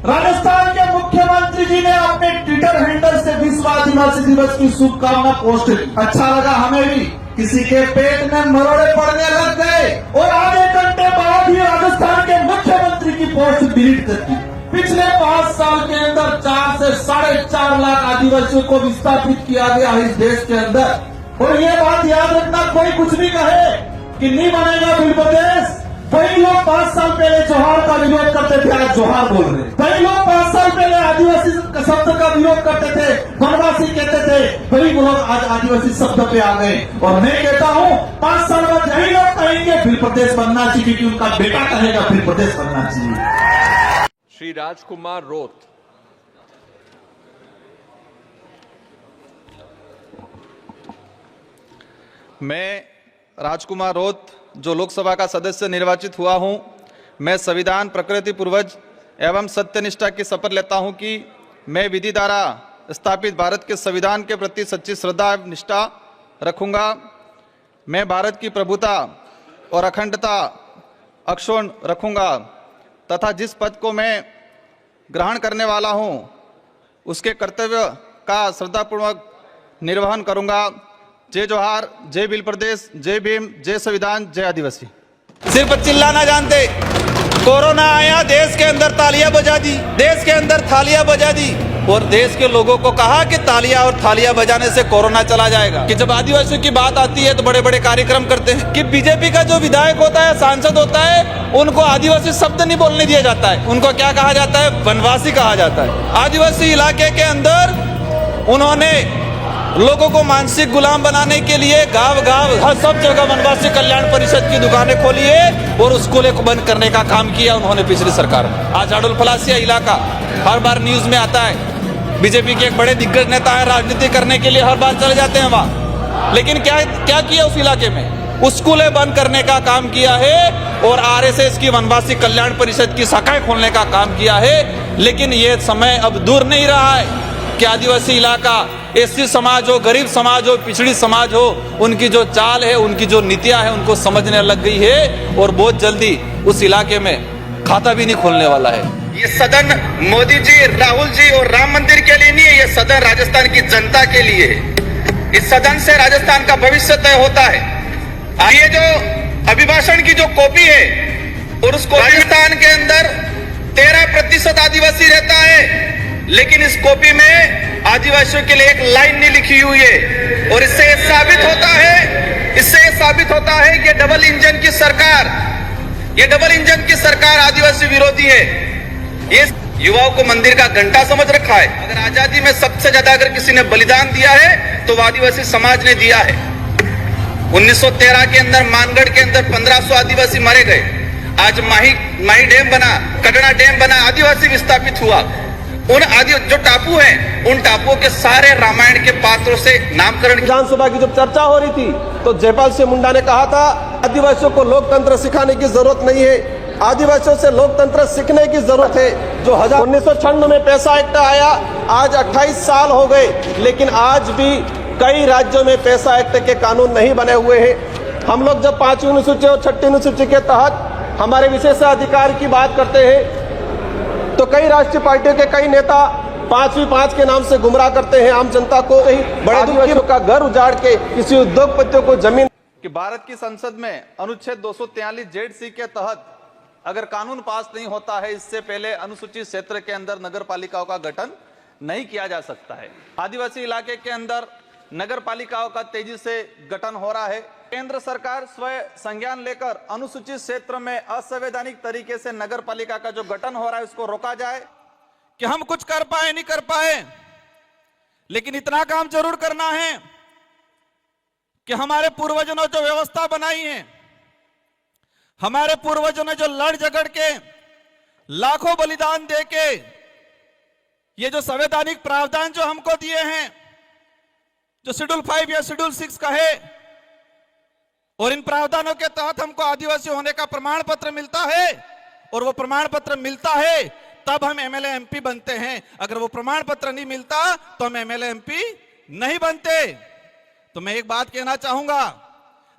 राजस्थान के मुख्यमंत्री जी ने अपने ट्विटर हैंडल से विश्व आदिवासी दिवस की शुभकामना पोस्ट। अच्छा लगा हमें भी। किसी के पेट में मरोड़े पड़ने लग गए और आधे घंटे बाद ही राजस्थान के मुख्यमंत्री की पोस्ट डिलीट कर दी। पिछले 5 साल के अंदर 4 से 4.5 लाख आदिवासियों को विस्थापित किया गया है इस देश के अंदर। और ये बात याद रखना, कोई कुछ भी कहे कि नहीं बनेगा बिल प्रदेश, कई लोग 5 साल पहले जोहार का विरोध करते थे, आज जोहार बोल रहे। कई लोग 5 साल पहले आदिवासी शब्द का विरोध करते थे, वनवासी कहते थे, कई लोग आज आदिवासी शब्द पे आ गए। और मैं कहता हूँ 5 साल बाद यही लोग कहेंगे फिर प्रदेश बनना चाहिए, क्योंकि उनका बेटा कहेगा फिर प्रदेश बनना चाहिए। श्री राजकुमार रोत। मैं राजकुमार रोत जो लोकसभा का सदस्य निर्वाचित हुआ हूं, मैं संविधान, प्रकृति, पूर्वज एवं सत्यनिष्ठा की शपथ लेता हूं कि मैं विधि द्वारा स्थापित भारत के संविधान के प्रति सच्ची श्रद्धा एवं निष्ठा रखूंगा। मैं भारत की प्रभुता और अखंडता अक्षुण्ण रखूंगा तथा जिस पद को मैं ग्रहण करने वाला हूं उसके कर्तव्य का श्रद्धापूर्वक निर्वहन करूंगा। जय जोहार, जय भील प्रदेश, जय भीम, जय संविधान, जय आदिवासी। सिर्फ चिल्लाना जानते, कोरोना आया, देश के अंदर तालियां बजा दी, देश के अंदर थालियां बजा दी और देश के लोगों को कहा कि तालियां और थालियां बजाने से कोरोना चला जाएगा। कि जब आदिवासियों की बात आती है तो बड़े बड़े कार्यक्रम करते हैं। कि बीजेपी का जो विधायक होता है, सांसद होता है, उनको आदिवासी शब्द नहीं बोलने दिया जाता है। उनको क्या कहा जाता है? वनवासी कहा जाता है। आदिवासी इलाके के अंदर उन्होंने लोगों को मानसिक गुलाम बनाने के लिए गांव गांव हर सब जगह वनवासी कल्याण परिषद की दुकानें खोली है और उस स्कूलों को बंद करने का काम किया उन्होंने पिछली सरकार में। आज अडुल फलासिया इलाका हर बार न्यूज में आता है। बीजेपी के एक बड़े दिग्गज नेता है, राजनीति करने के लिए हर बार चले जाते हैं वहां, लेकिन क्या किया उस इलाके में? उस स्कूलें बंद करने का काम किया है और आरएसएस की वनवासी कल्याण परिषद की शाखाएं खोलने का काम किया है। लेकिन ये समय अब दूर नहीं रहा है कि आदिवासी इलाका, एससी समाज हो, गरीब समाज हो, पिछड़ी समाज हो, उनकी जो चाल है, उनकी जो नीतियां है, उनको समझने लग गई है और बहुत जल्दी उस इलाके में खाता भी नहीं खोलने वाला है। ये सदन मोदी जी, राहुल जी और राम मंदिर के लिए नहीं है, ये सदन राजस्थान की जनता के लिए है। इस सदन से राजस्थान का भविष्य तय होता है। ये जो अभिभाषण की जो कॉपी है और उसको राजस्थान के अंदर 13% आदिवासी रहता है, लेकिन इस कॉपी में आदिवासियों के लिए एक लाइन नहीं लिखी हुई है। और इससे साबित होता है कि डबल इंजन की सरकार आदिवासी विरोधी है। ये युवाओं को मंदिर का घंटा समझ रखा है। अगर आजादी में सबसे ज्यादा अगर किसी ने बलिदान दिया है तो वो आदिवासी समाज ने दिया है। 1913 के अंदर मानगढ़ के अंदर 1500 आदिवासी मारे गए। आज माही डैम बना, कटड़ा डैम बना, आदिवासी विस्थापित हुआ। उन जो टापू हैं, उन टापुओं के सारे रामायण के पात्रों से नामकरण। विधानसभा की जब चर्चा हो रही थी तो जयपाल सिंह मुंडा ने कहा था आदिवासियों को लोकतंत्र सिखाने की जरूरत नहीं है, आदिवासियों से लोकतंत्र सीखने की जरूरत है। जो 1996 में पैसा एक्ट आया, आज 28 साल हो गए, लेकिन आज भी कई राज्यों में पैसा एक्ट के कानून नहीं बने हुए हैं। हम लोग जब 5वीं अनुसूची और 6ठी अनुसूची के तहत हमारे विशेषाधिकार की बात करते हैं तो कई राष्ट्रीय पार्टियों के कई नेता 5वीं 5 के नाम से गुमराह करते हैं आम जनता को। बड़े आदिवासियों का घर उजाड़ के किसी उद्योगपतियों को जमीन। कि भारत की संसद में अनुच्छेद 243 जेड-सी के तहत अगर कानून पास नहीं होता है, इससे पहले अनुसूचित क्षेत्र के अंदर नगर पालिकाओं का गठन नहीं किया जा सकता है। आदिवासी इलाके के अंदर नगर पालिकाओं का तेजी से गठन हो रहा है। केंद्र सरकार स्वयं संज्ञान लेकर अनुसूचित क्षेत्र में असंवैधानिक तरीके से नगर पालिका का जो गठन हो रहा है उसको रोका जाए। कि हम कुछ कर पाए नहीं कर पाए, लेकिन इतना काम जरूर करना है कि हमारे पूर्वजों ने जो व्यवस्था बनाई है, हमारे पूर्वजों ने जो लड़ झगड़ के लाखों बलिदान दे के ये जो संवैधानिक प्रावधान जो हमको दिए हैं, जो शेड्यूल 5 या शेड्यूल 6 का है, और इन प्रावधानों के तहत हमको आदिवासी होने का प्रमाण पत्र मिलता है और वो प्रमाण पत्र मिलता है तब हम एमएलए एमपी बनते हैं। अगर वो प्रमाण पत्र नहीं मिलता तो हम एमएलए एमपी नहीं बनते। तो मैं एक बात कहना चाहूंगा,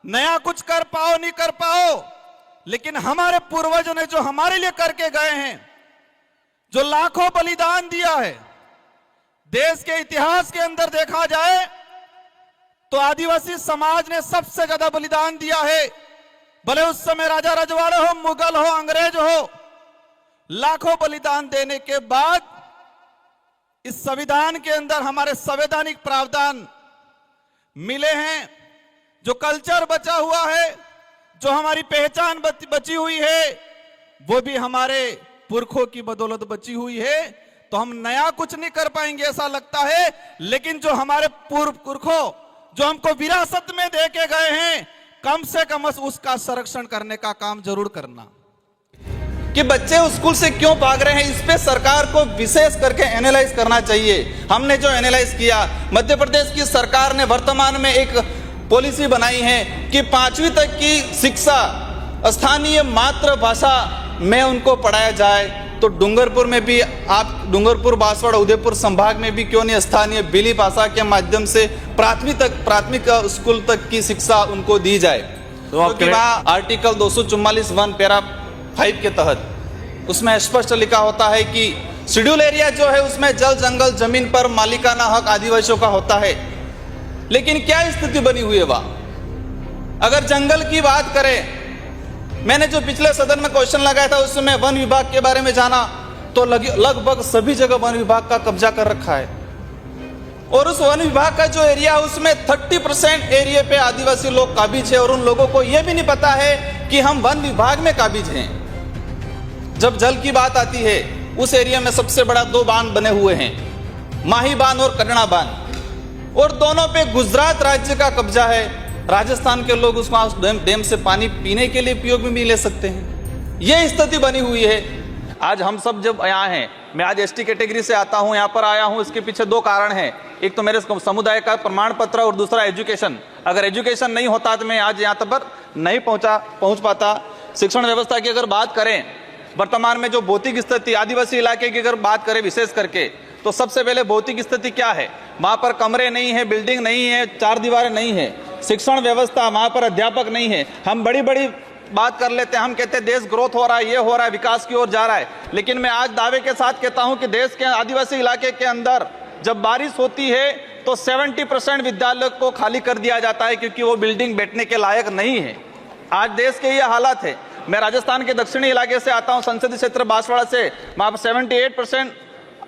नया कुछ कर पाओ नहीं कर पाओ, लेकिन हमारे पूर्वजों ने जो हमारे लिए करके गए हैं, जो लाखों बलिदान दिया है। देश के इतिहास के अंदर देखा जाए तो आदिवासी समाज ने सबसे ज्यादा बलिदान दिया है। भले उस समय राजा रजवाड़े हो, मुगल हो, अंग्रेज हो, लाखों बलिदान देने के बाद इस संविधान के अंदर हमारे संवैधानिक प्रावधान मिले हैं। जो कल्चर बचा हुआ है, जो हमारी पहचान बची हुई है, वो भी हमारे पुरखों की बदौलत बची हुई है। तो हम नया कुछ नहीं कर पाएंगे ऐसा लगता है, लेकिन जो हमारे पुरखों जो हमको विरासत में दे के गए हैं, कम से कम उसका संरक्षण करने का काम जरूर करना। कि बच्चे स्कूल से क्यों भाग रहे हैं, इस पे सरकार को विशेष करके एनालाइज करना चाहिए। हमने जो एनालाइज किया, मध्य प्रदेश की सरकार ने वर्तमान में एक पॉलिसी बनाई है कि 5वीं तक की शिक्षा स्थानीय मातृभाषा में उनको पढ़ाया जाए। तो डूंगरपुर में भी आप डूंगरपुर, बांसवाड़ा, उदयपुर संभाग में भी क्यों नहीं स्थानीय बिली भाषा के माध्यम से प्राथमिक स्कूल तक की शिक्षा उनको दी जाए। क्योंकि वहाँ आर्टिकल 244(1) पैरा 5 के तहत उसमें स्पष्ट लिखा होता है कि शेड्यूल एरिया जो है उसमें जल जंगल जमीन पर मालिकाना हक आदिवासियों का होता है। लेकिन क्या स्थिति बनी हुई है वहां? अगर जंगल की बात करें, मैंने जो पिछले सदन में क्वेश्चन लगाया था उसमें वन विभाग के बारे में जाना, तो लगभग सभी जगह वन विभाग का कब्जा कर रखा है। और उस वन विभाग का जो एरिया है उसमें 30% एरिया पे आदिवासी लोग काबिज है, और उन लोगों को यह भी नहीं पता है कि हम वन विभाग में काबिज हैं। जब जल की बात आती है, उस एरिया में सबसे बड़ा 2 बांध बने हुए हैं, माही बांध और कटना बांध, और दोनों पे गुजरात राज्य का कब्जा है। राजस्थान के लोग उसको उस डैम से पानी पीने के लिए उपयोग में भी ले सकते हैं। यह स्थिति बनी हुई है। आज हम सब जब यहाँ हैं, मैं आज एसटी कैटेगरी से आता हूँ, यहाँ पर आया हूँ, इसके पीछे 2 कारण हैं। एक तो मेरे समुदाय का प्रमाण पत्र और दूसरा एजुकेशन। अगर एजुकेशन नहीं होता तो मैं आज यहाँ तक नहीं पहुँच पाता। शिक्षण व्यवस्था की अगर बात करें, वर्तमान में जो भौतिक स्थिति आदिवासी इलाके की अगर बात करें विशेष करके, तो सबसे पहले भौतिक स्थिति क्या है? वहाँ पर कमरे नहीं है, बिल्डिंग नहीं है, 4 दीवारें नहीं है, शिक्षण व्यवस्था, वहाँ पर अध्यापक नहीं है। हम बड़ी बड़ी बात कर लेते हैं, हम कहते हैं देश ग्रोथ हो रहा है, ये हो रहा है, विकास की ओर जा रहा है। लेकिन मैं आज दावे के साथ कहता हूं कि देश के आदिवासी इलाके के अंदर जब बारिश होती है तो 70% विद्यालय को खाली कर दिया जाता है, क्योंकि वो बिल्डिंग बैठने के लायक नहीं है। आज देश के ये हालात है। मैं राजस्थान के दक्षिणी इलाके से आता हूं, संसदीय क्षेत्र बांसवाड़ा से, वहां पर 78%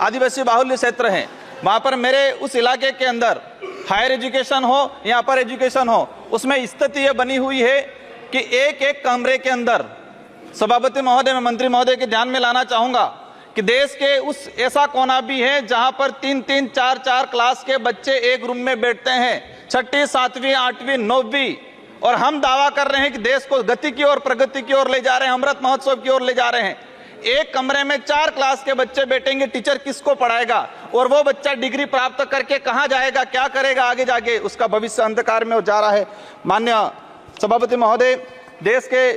आदिवासी बाहुल्य क्षेत्र है। वहां पर मेरे उस इलाके के अंदर हायर एजुकेशन हो या अपर एजुकेशन हो, उसमें स्थिति ये बनी हुई है कि एक कमरे के अंदर, सभापति महोदय, मैं मंत्री महोदय के ध्यान में लाना चाहूंगा कि देश के उस ऐसा कोना भी है जहां पर 3-3, 4-4 क्लास के बच्चे एक रूम में बैठते हैं, 6वीं, 7वीं, 8वीं, 9वीं, और हम दावा कर रहे हैं कि देश को गति की ओर, प्रगति की ओर ले जा रहे हैं, अमृत महोत्सव की ओर ले जा रहे हैं। एक कमरे में 4 क्लास के बच्चे बैठेंगे, टीचर किसको पढ़ाएगा? और वो बच्चा डिग्री प्राप्त करके कहां जाएगा, क्या करेगा आगे जाके? उसका भविष्य अंधकार में जा रहा है। माननीय सभापति महोदय, देश के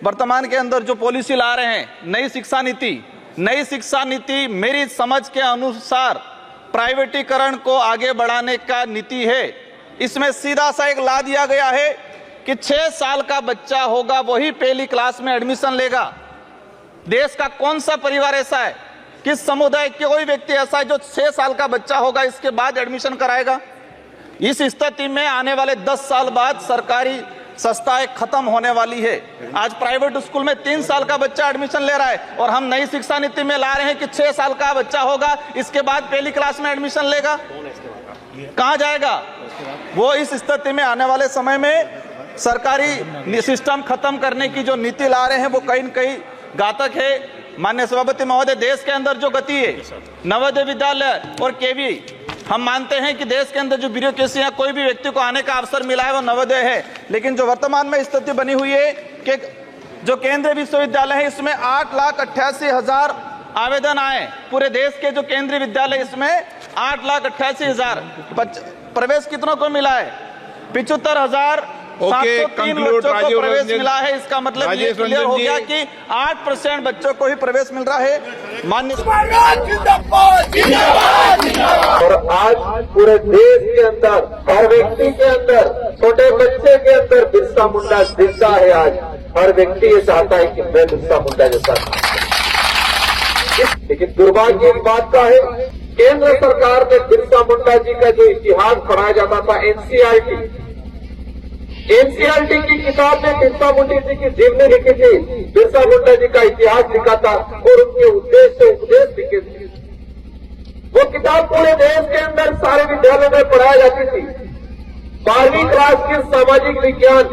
वर्तमान के अंदर जो पॉलिसी ला रहे हैं, नई शिक्षा नीति मेरी समझ के अनुसार प्राइवेटीकरण को आगे बढ़ाने का नीति है। इसमें सीधा सा एक ला दिया गया है कि 6 साल का बच्चा होगा वही पहली क्लास में एडमिशन लेगा। देश का कौन सा परिवार ऐसा है, किस समुदाय के कोई व्यक्ति ऐसा है जो 6 साल का बच्चा होगा इसके बाद एडमिशन कराएगा? इस स्थिति में आने वाले 10 साल बाद सरकारी संस्थाएं खत्म होने वाली है। आज प्राइवेट स्कूल में 3 साल का बच्चा एडमिशन ले रहा है, और हम नई शिक्षा नीति में ला रहे हैं कि 6 साल का बच्चा होगा, इसके बाद पहली क्लास में एडमिशन लेगा। कहां जाएगा वो? इस स्थिति में आने वाले समय में सरकारी सिस्टम खत्म करने की जो नीति ला रहे हैं वो कहीं न कहीं घातक है। माननीय सभापति महोदय, देश के अंदर जो गति है, नवोदय विद्यालय और केवी, हम मानते हैं कि देश के अंदर जो ब्यूरोक्रेसी है, कोई भी व्यक्ति को आने का अवसर मिला है वो नवोदय है। लेकिन जो वर्तमान में स्थिति बनी हुई है कि जो केंद्रीय विश्वविद्यालय है, इसमें 8,88,000 आवेदन आए। पूरे देश के जो केंद्रीय विद्यालय, इसमें 8,88,000 प्रवेश कितनों को मिला है? 75,703 बच्चों को प्रवेश मिला है। इसका मतलब ये क्लियर हो गया कि 8% बच्चों को ही प्रवेश मिल रहा है। माननीय और आज पूरे देश के अंदर, हर व्यक्ति के अंदर, छोटे बच्चे के अंदर बिरसा मुंडा जिंदा है। आज हर व्यक्ति ये चाहता है कि मैं बिरसा मुंडा जैसा। लेकिन दुर्भाग्य की बात का है, केंद्र सरकार ने बिरसा मुंडा जी का जो इतिहास पढ़ाया जाता था एनसीईआरटी की किताब में बिरसा मुंडा जी की जीवनी लिखी थी, बिरसा मुंडा जी का इतिहास लिखा था और उनके उद्देश्य उपदेश लिखे थे। वो किताब पूरे देश के अंदर सारे विद्यालयों में पढ़ाई जाती थी। 12वीं क्लास के सामाजिक विज्ञान,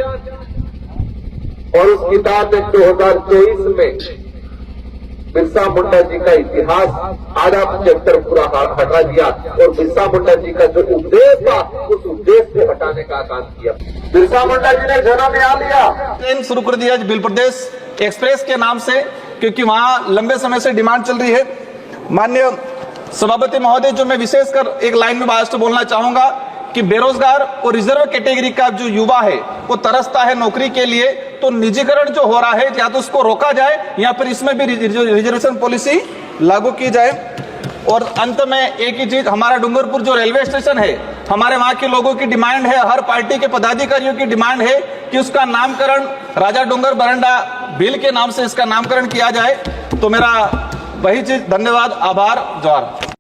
और उस किताब में 2024 में बिरसा मुंडा जी का इतिहास आधा चैप्टर पूरा हटा दिया और बिरसा मुंडा जी का जो उपदेश था उस उपदेश को हटाने का काम किया। बिरसा मुंडा जी ने जन्म यहाँ लिया। ट्रेन शुरू कर दिया बिलपुर देश एक्सप्रेस के नाम से, क्योंकि वहां लंबे समय से डिमांड चल रही है। माननीय सभापति महोदय, जो मैं विशेषकर एक लाइन में बात बोलना चाहूंगा कि बेरोजगार और रिजर्व कैटेगरी का जो युवा है वो तरसता है नौकरी के लिए, तो निजीकरण जो हो रहा है या तो उसको रोका जाए या फिर इसमें भी रिजर्वेशन पॉलिसी लागू की जाए। और अंत में एक ही चीज, हमारा डूंगरपुर जो रेलवे स्टेशन है, हमारे वहां के लोगों की डिमांड है, हर पार्टी के पदाधिकारियों की डिमांड है कि उसका नामकरण राजा डूंगर बरंडा बिल के नाम से इसका नामकरण किया जाए। तो मेरा वही चीज, धन्यवाद, आभार, जोहार।